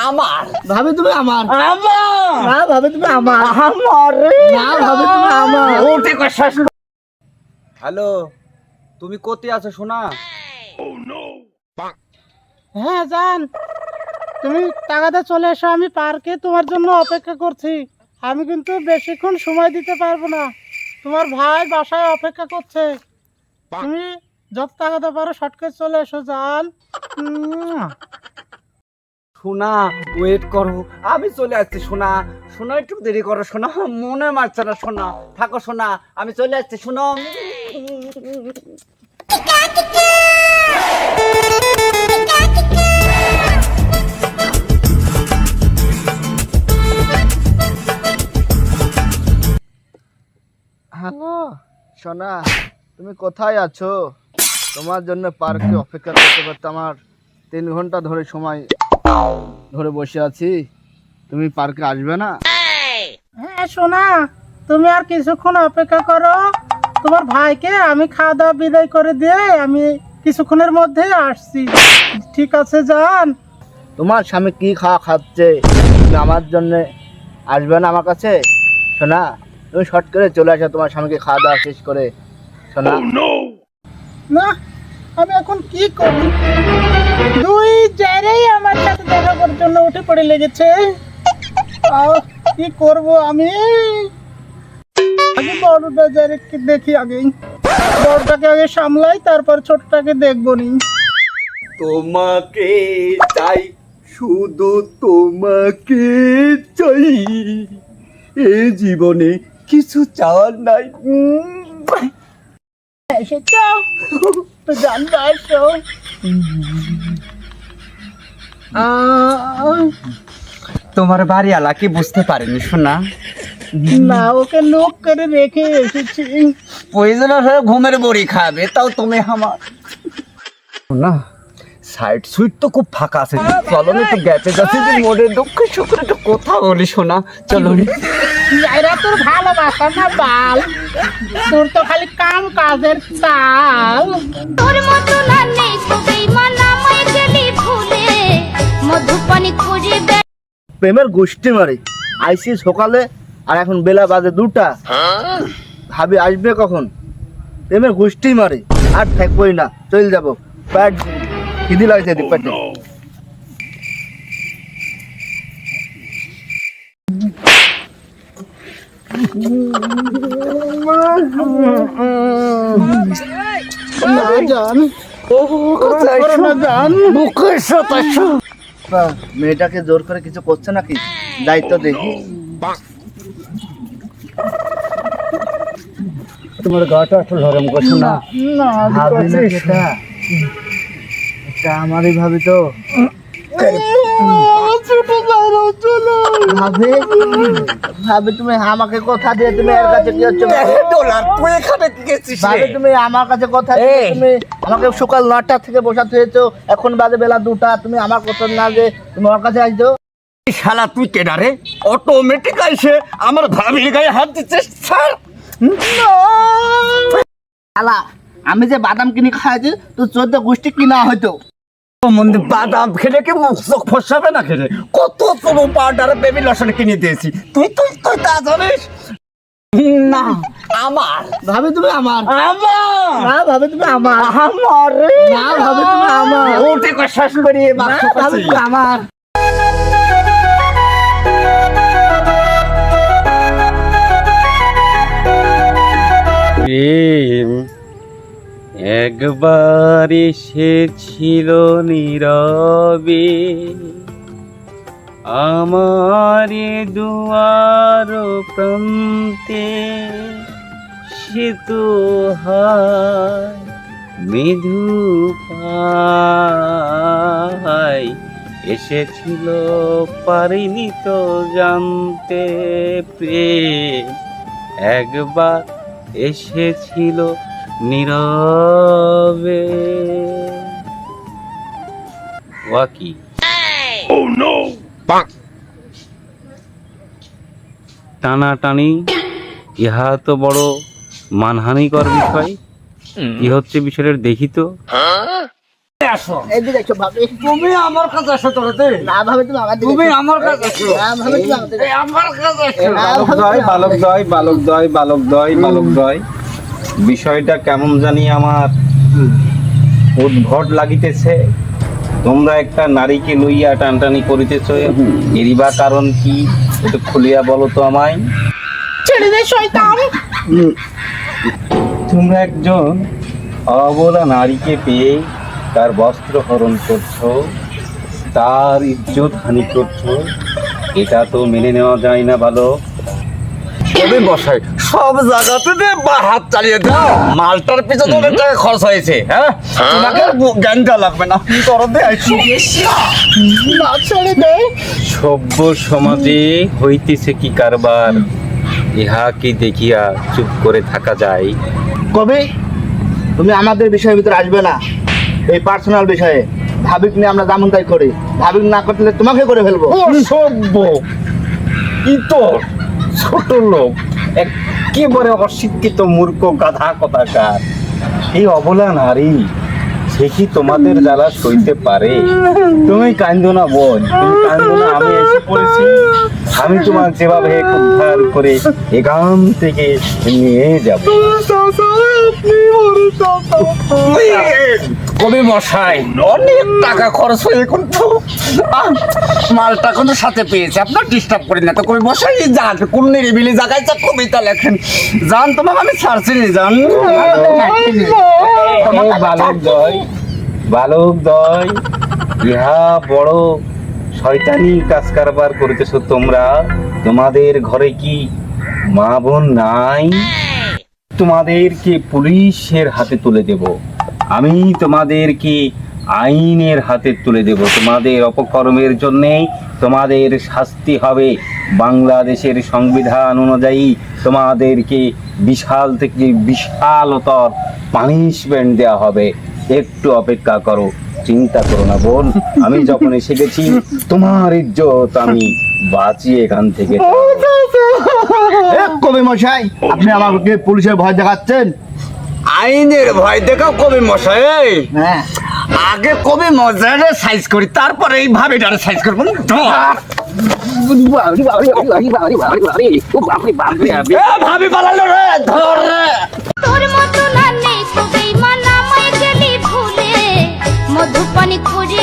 আমার ভাবি তুমি আমার আমার না ভাবি তুমি আমার আমার না ভাবি তুমি আমার ওঠে কই শ্বাস। হ্যালো, তুমি কোথায় আছো সোনা? হ্যাঁ জান, তুমি টাকাতে চলে এসো, আমি পার্কে তোমার জন্য অপেক্ষা করছি। আমি কিন্তু বেশিক্ষণ সময় দিতে পারবো না, তোমার ভাই বাসায় অপেক্ষা করছে। তুমি যত টাকাতে পারো শর্টকাট চলে এসো জান। সোনা ওয়েট করো, আমি চলে আসছি সোনা। সোনা একটু দেরি করো সোনা, মনে মারছে না সোনা। থাকো সোনা, আমি চলে আসছি শোনো। হ্যালো সোনা, তুমি কোথায় আছো? তোমার জন্য পার্কে অপেক্ষা করতে করতে আমার 3 ঘন্টা ধরে সময় ধরে বসে আছি। তুমি পার্কে আসবে না? হ্যাঁ সোনা, তুমি আর কিছুক্ষণ অপেক্ষা করো, তোমার ভাইকে আমি খাওয়া দাওয়া বিদায় করে দিয়ে আমি কিছুক্ষণের মধ্যেই আসছি। ঠিক আছে জান? তোমার স্বামী কি খাওয়া খাচ্ছে? তুমি আমার জন্য আসবে না আমার কাছে? সোনা তুমি শর্ট করে চলে আসো তোমার স্বামীকে খাওয়া দাওয়া শেষ করে। সোনা না, আমি এখন কি করি? দুই জায়গায় আমার সাথে দেখা করার জন্য উঠে পড়ে লেগেছে। কি করব আমি? আগে বড়টা জায়গাকে দেখি, আগে বড়টাকে আগে সামলাই, তারপর ছোটটাকে দেখবো নি। তোমাকে চাই, শুধু তোমাকে চাই, এ জীবনে কিছু চাওয়ার নাই। এসেছো তো জানবা, এসো। তোমার বাড়ি আলা কি বুঝতে পারেনি সোনা? না, ওকে নোক করে রেখে এসেছি। প্রয়োজন হয়ে ঘুমের বড়ি খাবে, তাও তুমি আমার না। সাইড সুইট তো খুব ফাঁকা আছে, চলো না একটু গ্যাপে যাচ্ছি, মোড়ে দুঃখ সুখে একটু কথা বলি সোনা, চলো নি। এরা তোর ভালোবাসা না বাল, তোর তো খালি কাম কাজের তাল। তোর মতো না নেই কবি মানামাই গেলি ভুলে মধুপানি খুঁজে প্রেমের গোষ্ঠী মারি আইসি সকালে, আর এখন বেলা বাজে 2টা। ভাবি আসবে কখন? প্রেমের গোষ্ঠী মারি আর থাকবোই না, চলে যাবো। প্যাট খিদি লাগছে পেটে। জান মেয়েটাকে জোর করে কিছু করছে নাকি? দায়িত্ব দেখি। তোমার গাটা একটু নরম করছো না? ভাবি না এটা, এটা আমারই ভাবি তো। ভাবি ভাবি তুমি আমাকে কথা দিয়ে তুমি এর কাছে কি হচ্ছে? ডলার তুই এখানে কি গেছিস রে? ভাবি তুমি আমার কাছে কথা দিয়ে তুমি আমাকে সকাল 9টা থেকে বসাতে হয়েছো, এখন বাজে বেলা 2টা। তুমি আমার কথা না যে তুমি আমার কাছে আসছো। শালা তুই কেডা রে? অটোমেটিক আইসে আমার ভাবির গায়ে হাত দিচ্ছিস, ছাড়। শালা, আমি যে বাদাম কিনে খাইছি তো 14 গোষ্ঠী কিনা হয়তো। মন্দির বাদাম খেলে কি মুখ চোখ ফসাবে না? খেলে কত তোর পাউডার বেবি লোশন কিনে দিয়েছি, তুই তুই তুই তা জানিস না? আমার ভাবি তুমি আমার আমার না, ভাবি তুমি আমার আমার না, ভাবি তুমি আমার ওঠে কই শ্বাস করিয়ে বাক্স না, ভাবি তুমি আমার। প্রেম একবার এসেছিল নীরবে আমার দুয়ার প্রান্তে, সে তো হায় মৃদু পায় এসেছিল, পারিনি তো জানতে। প্রেম একবার এসেছিল নীরবে। ওয়াকি টানাটানি, ইহা তো বড় মানহানিকর বিষয়। কি হচ্ছে বিষয়টা দেখি তো। আসো এদিকে এসো ভাবি। তুমি আমার কাছে আসো তোরাতে না ভাবি তুমি আমার দিকে তুমি এসো। আমার কাছে আসো না ভাবি তুমি আমার দিকে এই আমার কাছে আসো বালক দয় বিষয়টা কেমন জানি আমার উদ্ভট লাগিতেছে। তোমরা একটা নারীকে লইয়া টানটানি করিতেছ, এরই বা কারণ কি একটু খুলিয়া বলো তো আমায়। ছেড়ে দে শয়তান। তোমরা একজন অবলা নারীকে পেয়ে তার বস্ত্র হরণ করছো, তার ইজ্জত হানি করছো, এটা তো মেনে নেওয়া যায় না। ভালো কবি মশাই সব জায়গাতে হাত চালিয়ে দাও, মালটার পিছনে অনেক টাকা খরচ হয়েছে। হ্যাঁ তোমাকে জ্ঞান দেওয়া লাগবে না, তুমি তরফে আইসো। না ছেড়ে দে। সভ্য সমাজে হইতেছে কি কারবার, ইহা কি দেখিয়া চুপ করে থাকা যায়? কবি তুমি আমাদের বিষয়ের ভিতরে আসবে না, এই পার্সোনাল বিষয়ে। ভাবিক নিয়ে আমরা যেমন তাই করি, ভাবিক না করলে তোমাকে করে ফেলবো। অসভ্য, ইতর, ছোট লোক, একেবারে অশিক্ষিত মূর্খ গাধা কথাকার। এই অবলা নারী সে কি তোমাদের জ্বালা সইতে পারে? তুমি কান্দো না বোন, তুমি কান্দো না, আমি এসে পড়েছি। আমি তোমার যেভাবে উদ্ধার করে এখান থেকে নিয়ে যাব। কবি মশাই অনেক টাকা খরচ হয়ে কিন্তু মালটা কোনো সাথে পেয়েছে, আপনার ডিস্টার্ব করি না তো। কবি মশাই যান, কোন নিরিবিলি জায়গায় যা কবিতা লেখেন, যান তোমাকে আমি ছাড়ছি নি, যান। বালক দয় ইহা বড় শয়তানি কাজ কারবার করিতেছ তোমরা। তোমাদের ঘরে কি মা বোন নাই? তোমাদেরকে পুলিশের হাতে তুলে দেব, আমি তোমাদেরকে আইনের হাতে তুলে দেব। তোমাদের অপকর্মের জন্যেই তোমাদের শাস্তি হবে। বাংলাদেশের সংবিধান অনুযায়ী তোমাদেরকে বিশাল থেকে বিশালতর পানিশমেন্ট দেওয়া হবে। একটু অপেক্ষা করো, চিন্তা করো না বোন, আমি যখন এসে গেছি তোমার ইজ্জত আমি বাঁচিয়ে এখান থেকে। এ, কবি মশাই আপনি আমাকে পুলিশের ভয় দেখাচ্ছেন? আইনের ভয় দেখাও কবি মশাই? হ্যাঁ আগে কবি মজারে সাইজ করি, তারপরে এই ভাবিটারে সাইজ করবো। ভাবি পালালো রে, ধর রে। তোর মতো না নেই তো বেঈমান আমায় গেলি ভুলে মধুপানি করে